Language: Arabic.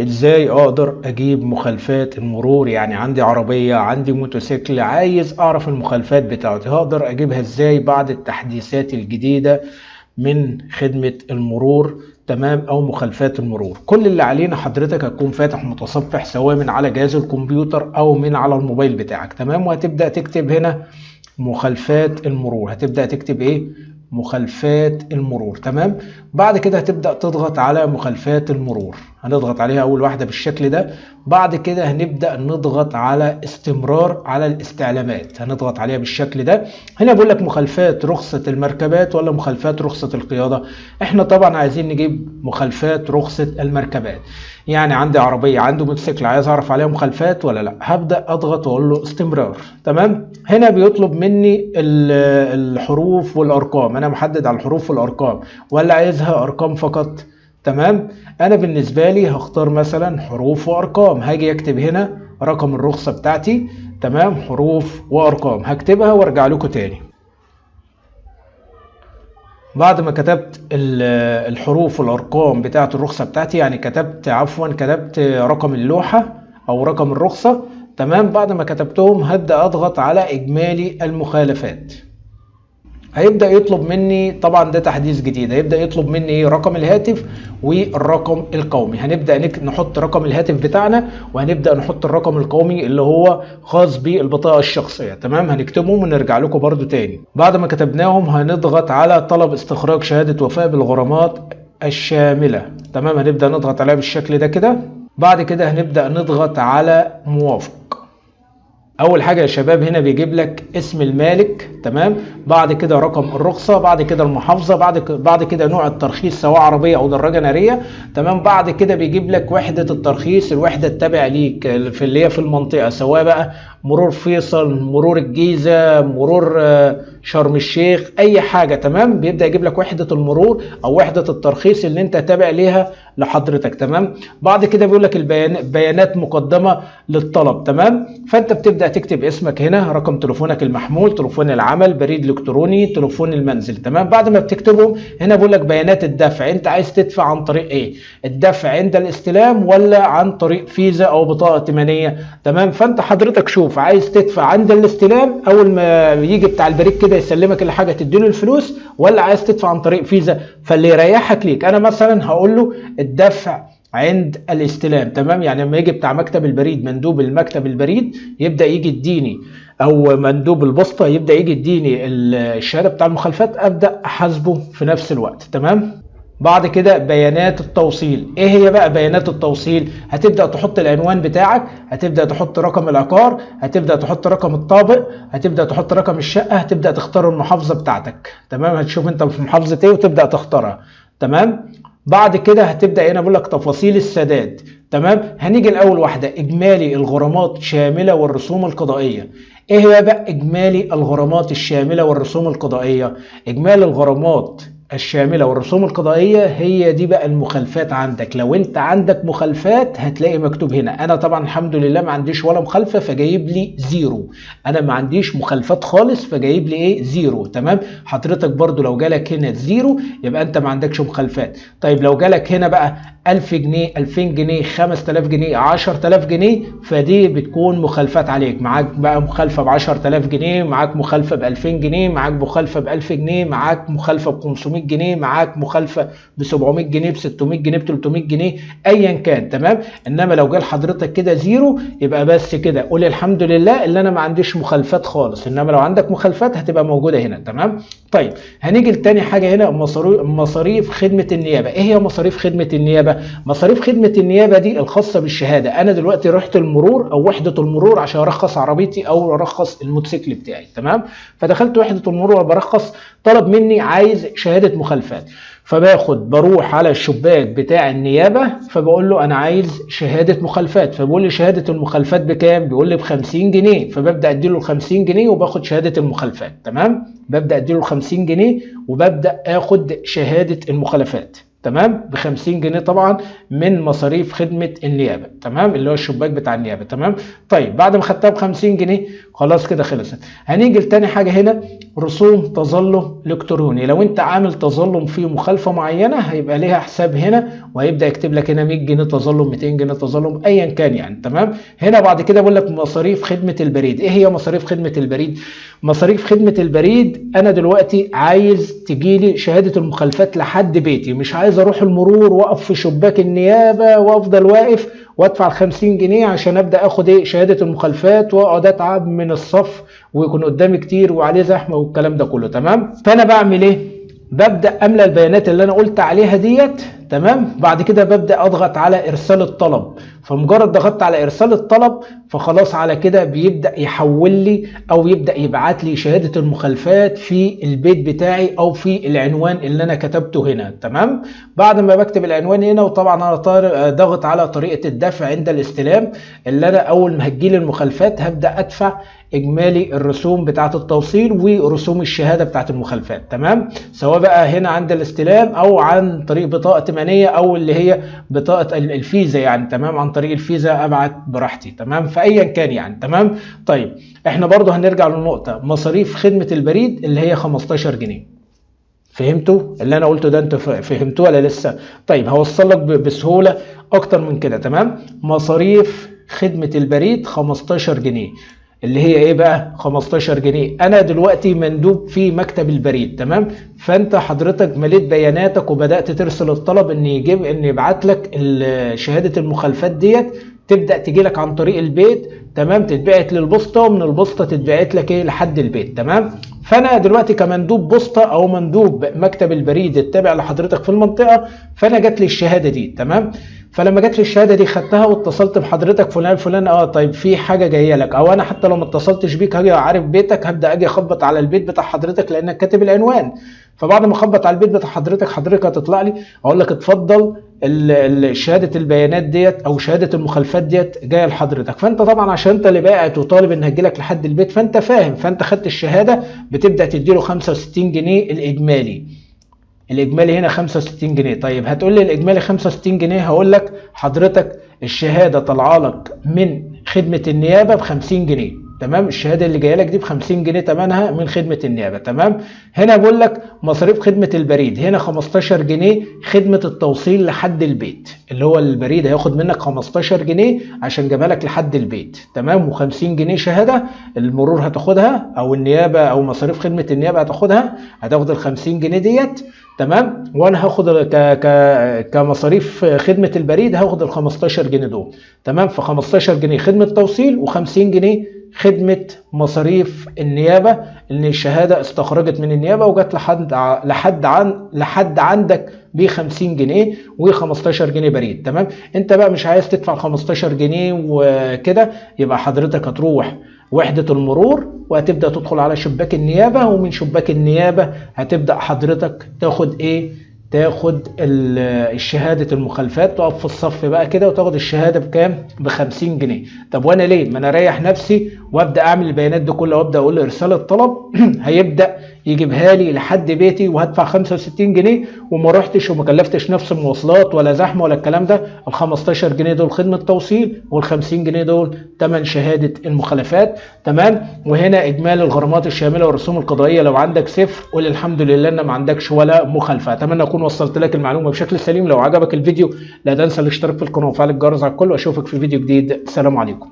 ازاي اقدر اجيب مخالفات المرور؟ يعني عندي عربية، عندي موتوسيكل، عايز اعرف المخالفات بتاعتي، هقدر اجيبها ازاي بعد التحديثات الجديدة من خدمة المرور؟ تمام، او مخالفات المرور. كل اللي علينا حضرتك هتكون فاتح متصفح سواء من على جهاز الكمبيوتر او من على الموبايل بتاعك. تمام، وهتبدأ تكتب هنا مخالفات المرور. هتبدأ تكتب ايه؟ مخالفات المرور. تمام، بعد كده هتبدأ تضغط على مخالفات المرور، هنضغط عليها اول واحدة بالشكل ده. بعد كده هنبدأ نضغط على استمرار على الاستعلامات، هنضغط عليها بالشكل ده. هنا بيقول لك مخالفات رخصة المركبات ولا مخالفات رخصة القيادة. احنا طبعا عايزين نجيب مخالفات رخصة المركبات. يعني عندي عربية، عندي موتوسيكل، عايز اعرف عليها مخالفات ولا لا. هبدأ اضغط واقول له استمرار. تمام، هنا بيطلب مني الحروف والارقام، انا محدد على الحروف والارقام ولا عايزها ارقام فقط. تمام، انا بالنسبة لي هختار مثلا حروف وارقام. هاجي اكتب هنا رقم الرخصة بتاعتي. تمام، حروف وارقام هكتبها وارجع لكم تاني. بعد ما كتبت الحروف والارقام بتاعت الرخصة بتاعتي، يعني كتبت رقم اللوحة او رقم الرخصة. تمام، بعد ما كتبتهم هبدأ اضغط على اجمالي المخالفات. هيبدأ يطلب مني، طبعا ده تحديث جديد، هيبدأ يطلب مني ايه؟ رقم الهاتف والرقم القومي. هنبدأ نحط رقم الهاتف بتاعنا، وهنبدأ نحط الرقم القومي اللي هو خاص بالبطاقة الشخصية. تمام، هنكتبهم ونرجع لكم برضو تاني. بعد ما كتبناهم هنضغط على طلب استخراج شهادة وفاء بالغرامات الشاملة. تمام، هنبدأ نضغط عليها بالشكل ده كده. بعد كده هنبدأ نضغط على موافق. اول حاجه يا شباب هنا بيجيب لك اسم المالك. تمام، بعد كده رقم الرخصه، بعد كده المحافظه، بعد كده نوع الترخيص سواء عربيه او دراجه ناريه. تمام، بعد كده بيجيب لك وحده الترخيص، الوحده التابعه ليك في اللي هي في المنطقه، سواء بقى مرور فيصل، مرور الجيزه، مرور شرم الشيخ، اي حاجه. تمام، بيبدا يجيب لك وحده المرور او وحده الترخيص اللي انت تابع ليها لحضرتك. تمام، بعد كده بيقول لك بيانات مقدمه للطلب. تمام، فانت بتبدا تكتب اسمك هنا، رقم تليفونك المحمول، تليفون العمل، بريد الكتروني، تليفون المنزل. تمام، بعد ما بتكتبهم هنا بيقول لك بيانات الدفع، انت عايز تدفع عن طريق ايه؟ الدفع عند الاستلام ولا عن طريق فيزا او بطاقه ائتمانيه؟ تمام، فانت حضرتك شوف، عايز تدفع عند الاستلام اول ما يجي بتاع البريد كده يسلمك الحاجه تديله الفلوس، ولا عايز تدفع عن طريق فيزا؟ فاللي يريحك ليك. انا مثلا هقول له الدفع عند الاستلام. تمام، يعني لما يجي بتاع مكتب البريد، مندوب المكتب البريد يبدا يجي يديني، او مندوب البوسطه يبدا يجي يديني الشهاده بتاع المخالفات، ابدا احاسبه في نفس الوقت. تمام، بعد كده بيانات التوصيل. ايه هي بقى بيانات التوصيل؟ هتبدا تحط العنوان بتاعك، هتبدا تحط رقم العقار، هتبدا تحط رقم الطابق، هتبدا تحط رقم الشقه، هتبدا تختار المحافظه بتاعتك. تمام، هتشوف انت في محافظه ايه وتبدا تختارها. تمام، بعد كده هتبدا هنا بقول لك تفاصيل السداد. تمام، هنيجي الاول واحده اجمالي الغرامات الشامله والرسوم القضائيه. ايه هي بقى اجمالي الغرامات الشامله والرسوم القضائيه؟ اجمالي الغرامات الشامله والرسوم القضائيه هي دي بقى المخالفات عندك. لو انت عندك مخالفات هتلاقي مكتوب هنا. انا طبعا الحمد لله ما عنديش ولا مخالفه فجايب لي زيرو، انا ما عنديش مخالفات خالص فجايب لي ايه؟ زيرو. تمام، حضرتك برضو لو جالك هنا زيرو يبقى انت ما عندكش مخالفات. طيب لو جالك هنا بقى 1000 جنيه، 2000 جنيه، 5000 جنيه، 10000 جنيه، فدي بتكون مخالفات عليك. معاك بقى مخالفه ب 10000 جنيه، معاك مخالفه ب 2000 جنيه، معاك مخالفه ب 1000 جنيه، معاك مخالفه ب 500 جنيه، معاك مخالفه ب 700 جنيه، ب 600 جنيه، ب 300 جنيه، ايا كان. تمام، انما لو جه لحضرتك كده زيرو يبقى بس كده قول الحمد لله اللي انا ما عنديش مخالفات خالص. انما لو عندك مخالفات هتبقى موجوده هنا. تمام، طيب هنيجي لتاني حاجه هنا، مصاريف خدمه النيابه. ايه هي مصاريف خدمه النيابه؟ مصاريف خدمه النيابه دي الخاصه بالشهاده. انا دلوقتي رحت المرور او وحده المرور عشان ارخص عربيتي او ارخص الموتوسيكل بتاعي. تمام، فدخلت وحده المرور وبرخص، طلب مني عايز شهاده مخالفات، بروح على الشباك بتاع النيابه فبقول له انا عايز شهاده مخالفات، فبيقول لي شهاده المخالفات بكام؟ بيقول لي ب 50 جنيه، فببدا اديله ال 50 جنيه وباخد شهاده المخالفات. تمام، ببدا اديله ال 50 جنيه وببدا اخد شهاده المخالفات. تمام، ب 50 جنيه طبعا من مصاريف خدمه النيابه، تمام، اللي هو الشباك بتاع النيابه. تمام. طيب بعد ما خدتها ب 50 جنيه خلاص كده خلصت. هنيجي لتاني حاجه هنا، رسوم تظلم الكتروني. لو انت عامل تظلم في مخالفه معينه هيبقى ليها حساب هنا، وهيبدا يكتب لك هنا 100 جنيه تظلم، 200 جنيه تظلم، ايا كان يعني. تمام. هنا بعد كده بقول لك مصاريف خدمه البريد. ايه هي مصاريف خدمه البريد؟ مصاريف خدمه البريد، انا دلوقتي عايز تجيلي شهاده المخالفات لحد بيتي، مش عايز اروح المرور واقف في شباك النيابه وافضل واقف وادفع ال 50 جنيه عشان ابدا اخد ايه شهاده المخالفات، واقعد اتعب من الصف ويكون قدامي كتير وعليه زحمه والكلام ده كله. تمام. فانا بعمل ايه؟ ببدا املى البيانات اللي انا قلت عليها ديت. تمام. بعد كده ببدا اضغط على ارسال الطلب. فمجرد ضغطت على ارسال الطلب فخلاص على كده بيبدا يحول لي او يبدا يبعت لي شهاده المخالفات في البيت بتاعي او في العنوان اللي انا كتبته هنا. تمام. بعد ما بكتب العنوان هنا، وطبعا انا ضغط على طريقه الدفع عند الاستلام، اللي انا اول ما هتجيلي المخالفات هبدا ادفع اجمالي الرسوم بتاعه التوصيل ورسوم الشهاده بتاعه المخالفات. تمام. سواء بقى هنا عند الاستلام او عن طريق بطاقه ائتمانيه او اللي هي بطاقه الفيزا يعني. تمام. عن طريق الفيزا ابعت براحتي. تمام. فايا كان يعني. تمام. طيب احنا برضو هنرجع للنقطه مصاريف خدمه البريد اللي هي 15 جنيه. فهمتوا اللي انا قلته ده؟ انتوا فهمتوه ولا لسه؟ طيب هوصل لك بسهوله اكتر من كده. تمام. مصاريف خدمه البريد 15 جنيه اللي هي ايه بقى؟ 15 جنيه انا دلوقتي مندوب في مكتب البريد. تمام. فانت حضرتك مليت بياناتك وبدات ترسل الطلب ان يبعت لك شهاده المخالفات ديت، تبدا تجي لك عن طريق البيت. تمام. تتبعت للبوسطه، ومن البوسطه تتبعت لك ايه لحد البيت. تمام. فانا دلوقتي كمندوب بوسطه او مندوب مكتب البريد التابع لحضرتك في المنطقه، فانا جات لي الشهاده دي. تمام. فلما جات لي الشهاده دي خدتها واتصلت بحضرتك فلان فلان، طيب في حاجه جايه لك، او انا حتى لو ما اتصلتش بيك هاجي عارف بيتك، هبدا اجي اخبط على البيت بتاع حضرتك لانك كاتب العنوان. فبعد ما اخبط على البيت بتاع حضرتك هتطلع لي اقول لك اتفضل شهاده البيانات ديت او شهاده المخالفات ديت جايه لحضرتك. فانت طبعا عشان انت اللي باعت وطالب انها تجي لك لحد البيت فانت فاهم، فانت خدت الشهاده بتبدا تديله 65 جنيه الاجمالي هنا 65 جنيه. طيب هتقول لي الاجمالي 65 جنيه، هقول لك حضرتك الشهاده طالعه لك من خدمه النيابه ب 50 جنيه. تمام. الشهاده اللي جايه لك دي ب 50 جنيه ثمنها من خدمه النيابه. تمام. هنا بقول لك مصاريف خدمه البريد هنا 15 جنيه خدمه التوصيل لحد البيت، اللي هو البريد هياخد منك 15 جنيه عشان جابها لك لحد البيت. تمام. و50 جنيه شهاده المرور هتاخدها، او النيابه او مصاريف خدمه النيابه هتاخد ال 50 جنيه ديت. تمام. وانا هاخد كمصاريف خدمه البريد هاخد ال 15 جنيه دول. تمام. ف 15 جنيه خدمه توصيل و50 جنيه خدمه مصاريف النيابه، ان الشهاده استخرجت من النيابه وجت لحد عندك ب 50 جنيه و15 جنيه بريد. تمام. انت بقى مش عايز تدفع 15 جنيه وكده، يبقى حضرتك هتروح وحدة المرور وهتبدأ تدخل على شباك النيابة، ومن شباك النيابة هتبدأ حضرتك تاخد ايه؟ تاخد الشهادة المخالفات، تقف في الصف بقى كده وتاخد الشهادة بكام؟ ب 50 جنيه. طب وانا ليه؟ ما انا اريح نفسي وابدا اعمل البيانات دي كلها وابدا اقول له ارسال الطلب هيبدا يجيبها لي لحد بيتي وهدفع 65 جنيه وما رحتش وما كلفتش نفس المواصلات ولا زحمه ولا الكلام ده. ال 15 جنيه دول خدمه توصيل، وال 50 جنيه دول ثمن شهاده المخالفات. تمام. وهنا اجمالي الغرامات الشامله والرسوم القضائيه لو عندك صفر، قول الحمد لله ان ما عندكش ولا مخالفه. اتمنى اكون وصلت لك المعلومه بشكل سليم. لو عجبك الفيديو لا تنسى الاشتراك في القناه وفعل الجرس على الكل، واشوفك في فيديو جديد. السلام عليكم.